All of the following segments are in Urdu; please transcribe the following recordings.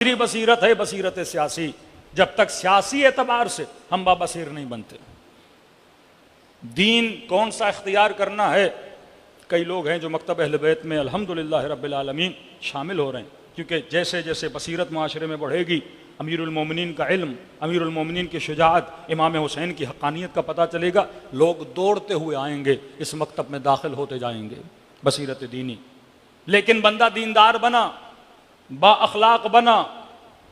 بصیرت ہے بصیرت سیاسی. جب تک سیاسی اعتبار سے ہم بابصیر نہیں بنتے. دین کون سا اختیار کرنا ہے؟ کئی لوگ ہیں جو مکتب اہل بیت میں الحمدللہ رب العالمین شامل ہو رہے ہیں، کیونکہ جیسے جیسے بصیرت معاشرے میں بڑھے گی، امیر المومنین کا علم، امیر المومنین کی شجاعت، امام حسین کی حقانیت کا پتہ چلے گا، لوگ دوڑتے ہوئے آئیں گے، اس مکتب میں داخل ہوتے جائیں گے. بصیرت دینی. لیکن بندہ دیندار بنا، با اخلاق بنا،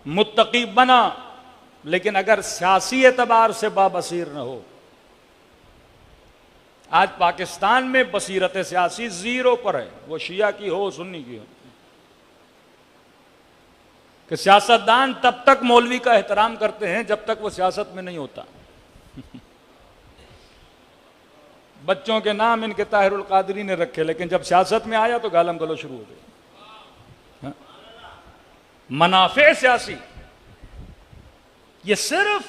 متقی بنا، لیکن اگر سیاسی اعتبار سے بابصیر نہ ہو. آج پاکستان میں بصیرت سیاسی زیرو پر ہے، وہ شیعہ کی ہو سنی کی ہو. کہ سیاستدان تب تک مولوی کا احترام کرتے ہیں جب تک وہ سیاست میں نہیں ہوتا. بچوں کے نام ان کے طاہر القادری نے رکھے، لیکن جب سیاست میں آیا تو گالم گلو شروع ہو گئے. منافع سیاسی یہ صرف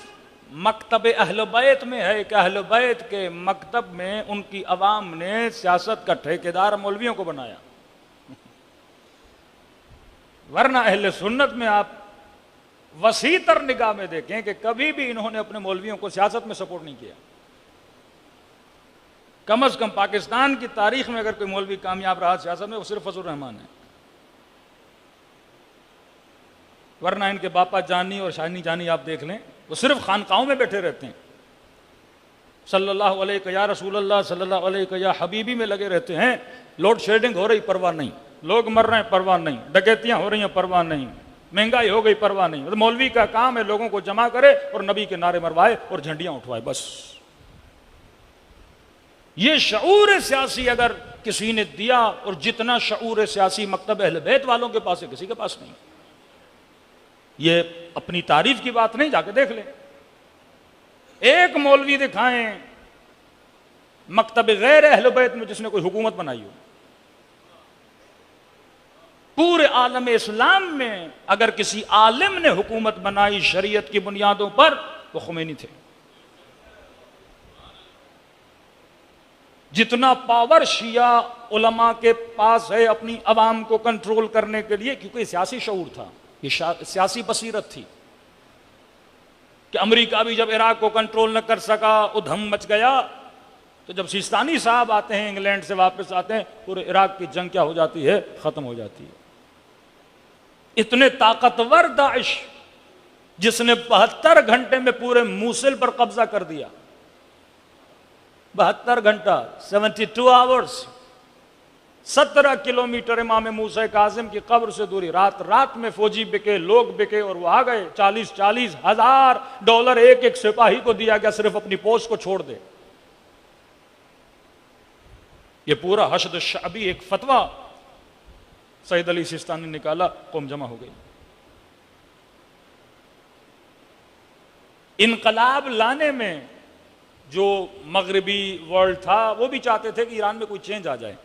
مکتب اہل بیت میں ہے کہ اہل بیت کے مکتب میں ان کی عوام نے سیاست کا ٹھیکیدار مولویوں کو بنایا. ورنہ اہل سنت میں آپ وسیع تر نگاہ میں دیکھیں کہ کبھی بھی انہوں نے اپنے مولویوں کو سیاست میں سپورٹ نہیں کیا. کم از کم پاکستان کی تاریخ میں اگر کوئی مولوی کامیاب رہا سیاست میں وہ صرف فضل الرحمان ہے. ورنہ ان کے باپا جانی اور شاہنی جانی آپ دیکھ لیں، وہ صرف خانقاہوں میں بیٹھے رہتے ہیں. صلی اللہ علیہ یا رسول اللہ، صلی اللہ علیہ یا حبیبی میں لگے رہتے ہیں. لوڈ شیڈنگ ہو رہی پرواہ نہیں، لوگ مر رہے ہیں پرواہ نہیں، ڈکیتیاں ہو رہی ہیں پرواہ نہیں، مہنگائی ہو گئی پرواہ نہیں. مولوی کا کام ہے لوگوں کو جمع کرے اور نبی کے نعرے مروائے اور جھنڈیاں اٹھوائے، بس. یہ شعور سیاسی اگر کسی نے دیا، اور جتنا شعور سیاسی مکتب اہل بیت والوں کے پاس ہے کسی کے پاس نہیں. یہ اپنی تعریف کی بات نہیں، جا کے دیکھ لیں. ایک مولوی دکھائیں مکتب غیر اہل بیت میں جس نے کوئی حکومت بنائی ہو. پورے عالم اسلام میں اگر کسی عالم نے حکومت بنائی شریعت کی بنیادوں پر، وہ خمینی تھے. جتنا پاور شیعہ علماء کے پاس ہے اپنی عوام کو کنٹرول کرنے کے لیے، کیونکہ یہ سیاسی شعور تھا، یہ سیاسی بصیرت تھی. کہ امریکہ بھی جب عراق کو کنٹرول نہ کر سکا، ادھم مچ گیا، تو جب سیستانی صاحب آتے ہیں انگلینڈ سے واپس آتے ہیں، پورے عراق کی جنگ کیا ہو جاتی ہے؟ ختم ہو جاتی ہے. اتنے طاقتور داعش جس نے 72 گھنٹے میں پورے موصل پر قبضہ کر دیا. 72 گھنٹہ 72 آورز. 17 کلومیٹر امام موسیٰ کاظم کی قبر سے دوری. رات رات میں فوجی بکے، لوگ بکے، اور وہ آ گئے. 40 ہزار ڈالر ایک ایک سپاہی کو دیا گیا صرف اپنی پوسٹ کو چھوڑ دے. یہ پورا حشد الشعبی ایک فتویٰ سید علی سیستانی نے نکالا، قوم جمع ہو گئی. انقلاب لانے میں جو مغربی ورلڈ تھا وہ بھی چاہتے تھے کہ ایران میں کوئی چینج آ جائے.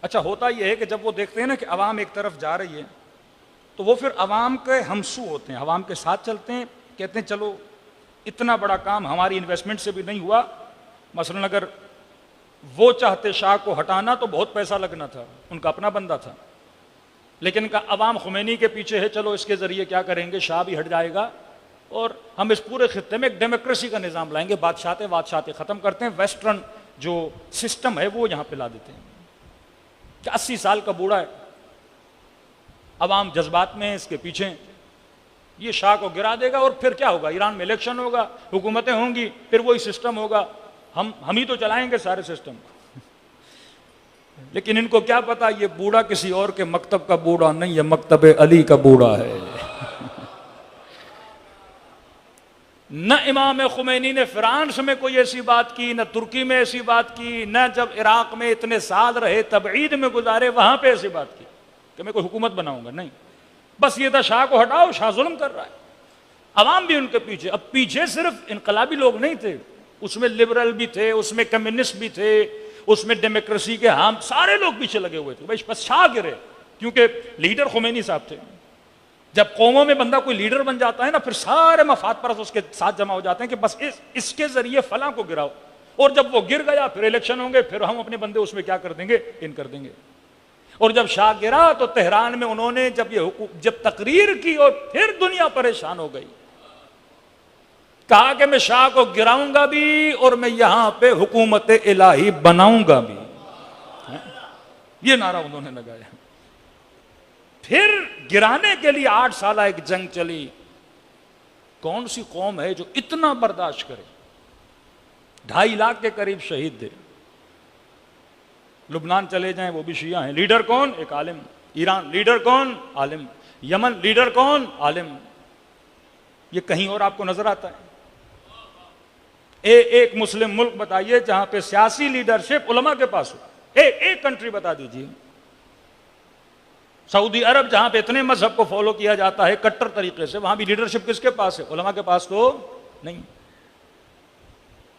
اچھا ہوتا یہ ہے کہ جب وہ دیکھتے ہیں نا کہ عوام ایک طرف جا رہی ہے، تو وہ پھر عوام کے ہمسو ہوتے ہیں، عوام کے ساتھ چلتے ہیں، کہتے ہیں چلو اتنا بڑا کام ہماری انویسٹمنٹ سے بھی نہیں ہوا. مثلا اگر وہ چاہتے شاہ کو ہٹانا تو بہت پیسہ لگنا تھا، ان کا اپنا بندہ تھا، لیکن ان کا عوام خمینی کے پیچھے ہے، چلو اس کے ذریعے کیا کریں گے، شاہ بھی ہٹ جائے گا اور ہم اس پورے خطے میں ایک ڈیموکریسی کا نظام لائیں گے، بادشاہتے ختم کرتے ہیں، ویسٹرن جو سسٹم ہے وہ یہاں پہ لا دیتے ہیں. کہ 80 سال کا بوڑھا ہے، عوام جذبات میں ہے، اس کے پیچھے یہ شاہ کو گرا دے گا، اور پھر کیا ہوگا؟ ایران میں الیکشن ہوگا، حکومتیں ہوں گی، پھر وہی سسٹم ہوگا، ہم ہی تو چلائیں گے سارے سسٹم. لیکن ان کو کیا پتا یہ بوڑھا کسی اور کے مکتب کا بوڑھا نہیں ہے، مکتب علی کا بوڑھا ہے. نہ امام خمینی نے فرانس میں کوئی ایسی بات کی، نہ ترکی میں ایسی بات کی، نہ جب عراق میں اتنے سال رہے تبعید میں گزارے وہاں پہ ایسی بات کی کہ میں کوئی حکومت بناؤں گا. نہیں، بس یہ تھا شاہ کو ہٹاؤ، شاہ ظلم کر رہا ہے. عوام بھی ان کے پیچھے. اب پیچھے صرف انقلابی لوگ نہیں تھے، اس میں لبرل بھی تھے، اس میں کمیونسٹ بھی تھے، اس میں ڈیموکریسی کے ہم سارے لوگ پیچھے لگے ہوئے تھے. بس شاہ گرے، کیونکہ لیڈر خمینی صاحب تھے. جب قوموں میں بندہ کوئی لیڈر بن جاتا ہے نا، پھر سارے مفاد پرست اس کے ساتھ جمع ہو جاتے ہیں کہ بس اس کے ذریعے فلاں کو گراؤ. اور جب وہ گر گیا پھر الیکشن ہوں گے، پھر ہم اپنے بندے اس میں کیا کر دیں گے؟ ان کر دیں گے. اور جب شاہ گرا تو تہران میں انہوں نے جب تقریر کی اور پھر دنیا پریشان ہو گئی، کہا کہ میں شاہ کو گراؤں گا بھی اور میں یہاں پہ حکومت الہی بناؤں گا بھی، یہ نعرہ انہوں نے لگایا۔ پھر گرانے کے لیے 8 سالہ ایک جنگ چلی۔ کون سی قوم ہے جو اتنا برداشت کرے؟ 2.5 لاکھ کے قریب شہید تھے۔ لبنان چلے جائیں وہ بھی شیعہ ہیں، لیڈر کون؟ ایک عالم۔ ایران لیڈر کون؟ عالم۔ یمن لیڈر کون؟ عالم۔ یہ کہیں اور آپ کو نظر آتا ہے؟ ایک مسلم ملک بتائیے جہاں پہ سیاسی لیڈرشپ علماء کے پاس ہو، ایک کنٹری بتا دیجیے۔ سعودی عرب جہاں پہ اتنے مذہب کو فالو کیا جاتا ہے کٹر طریقے سے، وہاں بھی لیڈرشپ کس کے پاس ہے؟ علماء کے پاس تو نہیں۔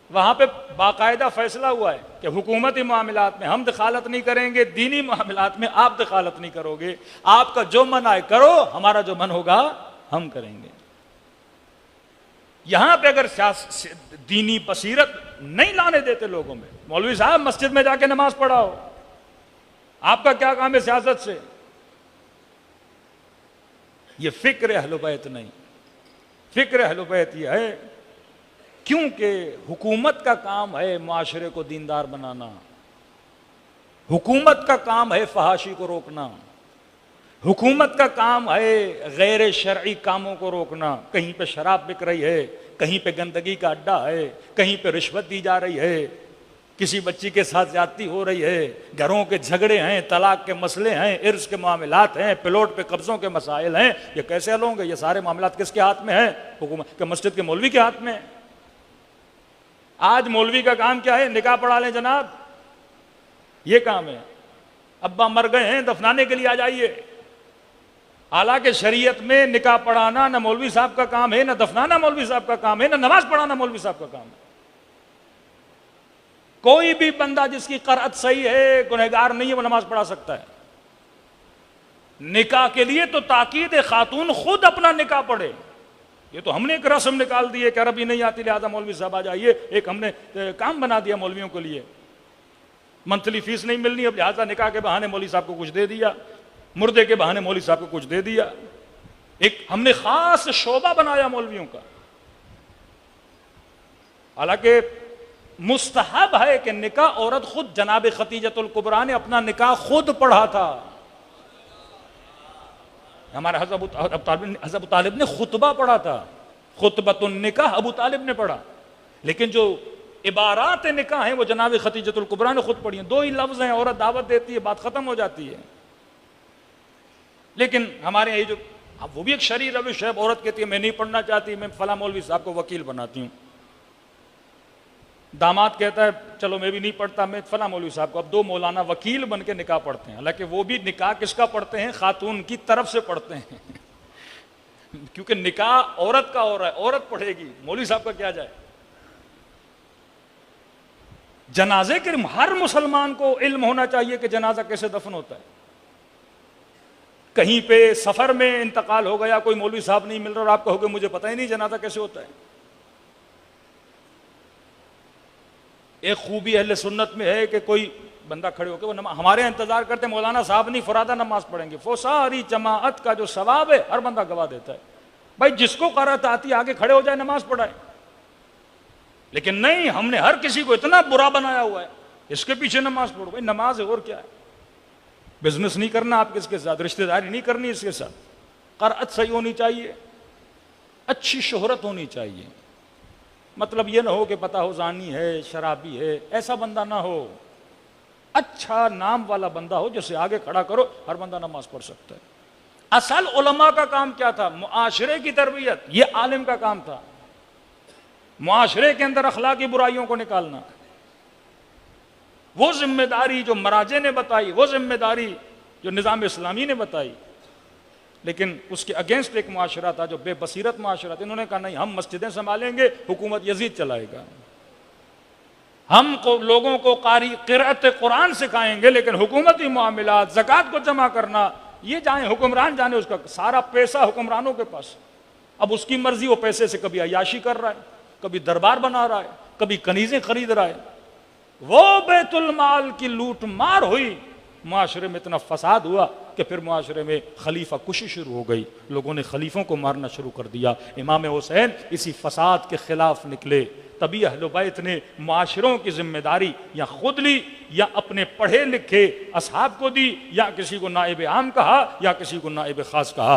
وہاں پہ باقاعدہ فیصلہ ہوا ہے کہ حکومتی معاملات میں ہم دخالت نہیں کریں گے، دینی معاملات میں آپ دخالت نہیں کرو گے، آپ کا جو من آئے کرو، ہمارا جو من ہوگا ہم کریں گے۔ یہاں پہ اگر دینی بصیرت نہیں لانے دیتے لوگوں میں، مولوی صاحب مسجد میں جا کے نماز پڑھاؤ، آپ کا کیا کام ہے سیاست سے؟ یہ فکر اہل بیت نہیں، فکر اہل بیت یہ ہے کیونکہ حکومت کا کام ہے معاشرے کو دیندار بنانا، حکومت کا کام ہے فحاشی کو روکنا، حکومت کا کام ہے غیر شرعی کاموں کو روکنا۔ کہیں پہ شراب بک رہی ہے، کہیں پہ گندگی کا اڈا ہے، کہیں پہ رشوت دی جا رہی ہے، کسی بچی کے ساتھ زیادتی ہو رہی ہے، گھروں کے جھگڑے ہیں، طلاق کے مسئلے ہیں، ارث کے معاملات ہیں، پلاٹ پہ قبضوں کے مسائل ہیں، یہ کیسے حل ہوں گے؟ یہ سارے معاملات کس کے ہاتھ میں ہیں؟ حکومت کے، مسجد کے مولوی کے ہاتھ میں۔ آج مولوی کا کام کیا ہے؟ نکاح پڑھا لیں جناب، یہ کام ہے۔ ابا مر گئے ہیں، دفنانے کے لیے آ جائیے۔ حالانکہ شریعت میں نکاح پڑھانا نہ مولوی صاحب کا کام ہے، نہ دفنانا مولوی صاحب کا کام ہے، نہ نماز پڑھانا مولوی صاحب کا کام ہے۔ کوئی بھی بندہ جس کی قرأت صحیح ہے، گنہگار نہیں ہے، وہ نماز پڑھا سکتا ہے۔ نکاح کے لیے تو تاکید خاتون خود اپنا نکاح پڑھے، یہ تو ہم نے ایک رسم نکال دی ہے کہ عربی نہیں آتی لہذا مولوی صاحب آ جائیے، ایک ہم نے کام بنا دیا مولویوں کے لیے۔ منتھلی فیس نہیں ملنی، اب لہذا نکاح کے بہانے مولوی صاحب کو کچھ دے دیا، مردے کے بہانے مولوی صاحب کو کچھ دے دیا۔ ایک ہم نے خاص شعبہ بنایا مولویوں کا۔ حالانکہ مستحب ہے کہ نکاح عورت خود، جناب خدیجۃ الکبریٰ نے اپنا نکاح خود پڑھا تھا۔ ہمارا حضرت ابو طالب نے خطبہ پڑھا تھا، خطبۃ النکاح ابو طالب نے پڑھا، لیکن جو عبارات نکاح ہیں وہ جناب خدیجۃ الکبریٰ نے خود پڑھی ہیں۔ 2 ہی لفظ ہیں، عورت دعوت دیتی ہے، بات ختم ہو جاتی ہے۔ لیکن ہمارے یہ جو وہ بھی ایک شرعی روش ہے، عورت کہتی ہے میں نہیں پڑھنا چاہتی، میں فلاں مولوی صاحب کو وکیل بناتی ہوں۔ داماد کہتا ہے چلو میں بھی نہیں پڑھتا، میں فلاں مولوی صاحب کو۔ اب 2 مولانا وکیل بن کے نکاح پڑھتے ہیں، حالانکہ وہ بھی نکاح کس کا پڑھتے ہیں؟ خاتون کی طرف سے پڑھتے ہیں، کیونکہ نکاح عورت کا ہو رہا ہے، عورت پڑھے گی، مولوی صاحب کا کیا جائے۔ جنازے کے ہر مسلمان کو علم ہونا چاہیے کہ جنازہ کیسے دفن ہوتا ہے۔ کہیں پہ سفر میں انتقال ہو گیا، کوئی مولوی صاحب نہیں مل رہا اور آپ کہو گے مجھے پتہ ہی نہیں جنازہ کیسے ہوتا ہے۔ ایک خوبی اہل سنت میں ہے کہ کوئی بندہ کھڑے ہو کے وہ ہمارے انتظار کرتے مولانا صاحب نہیں فرادہ نماز پڑھیں گے، وہ ساری جماعت کا جو ثواب ہے ہر بندہ گواہ دیتا ہے۔ بھائی جس کو قرأت آتی آگے کھڑے ہو جائے نماز پڑھائے، لیکن نہیں، ہم نے ہر کسی کو اتنا برا بنایا ہوا ہے، اس کے پیچھے نماز پڑھو۔ بھائی نماز ہے اور کیا ہے؟ بزنس نہیں کرنا آپ کس کے ساتھ، رشتہ داری نہیں کرنی اس کے ساتھ، قرأت صحیح ہونی چاہیے، اچھی شہرت ہونی چاہیے۔ مطلب یہ نہ ہو کہ پتہ ہو زانی ہے، شرابی ہے، ایسا بندہ نہ ہو، اچھا نام والا بندہ ہو جسے آگے کھڑا کرو ہر بندہ نماز پڑھ سکتا ہے۔ اصل علماء کا کام کیا تھا؟ معاشرے کی تربیت، یہ عالم کا کام تھا، معاشرے کے اندر اخلاقی برائیوں کو نکالنا۔ وہ ذمہ داری جو مراجع نے بتائی، وہ ذمہ داری جو نظام اسلامی نے بتائی، لیکن اس کے اگینسٹ ایک معاشرہ تھا جو بے بصیرت معاشرہ تھا۔ انہوں نے کہا نہیں، ہم مسجدیں سنبھالیں گے، حکومت یزید چلائے گا، ہم کو لوگوں کو قرأت قرآن سکھائیں گے، لیکن حکومتی معاملات، زکوٰۃ کو جمع کرنا، یہ جائیں حکمران جانے، اس کا سارا پیسہ حکمرانوں کے پاس۔ اب اس کی مرضی، وہ پیسے سے کبھی عیاشی کر رہا ہے، کبھی دربار بنا رہا ہے، کبھی کنیزیں خرید رہا ہے۔ وہ بیت المال کی لوٹ مار ہوئی معاشرے میں اتنا فساد ہوا کہ پھر معاشرے میں خلیفہ کشی شروع ہو گئی، لوگوں نے خلیفوں کو مارنا شروع کر دیا۔ امام حسین اسی فساد کے خلاف نکلے، تبھی اہل بیت نے معاشروں کی ذمہ داری یا خود لی یا اپنے پڑھے لکھے اصحاب کو دی، یا کسی کو نائب عام کہا یا کسی کو نائب خاص کہا۔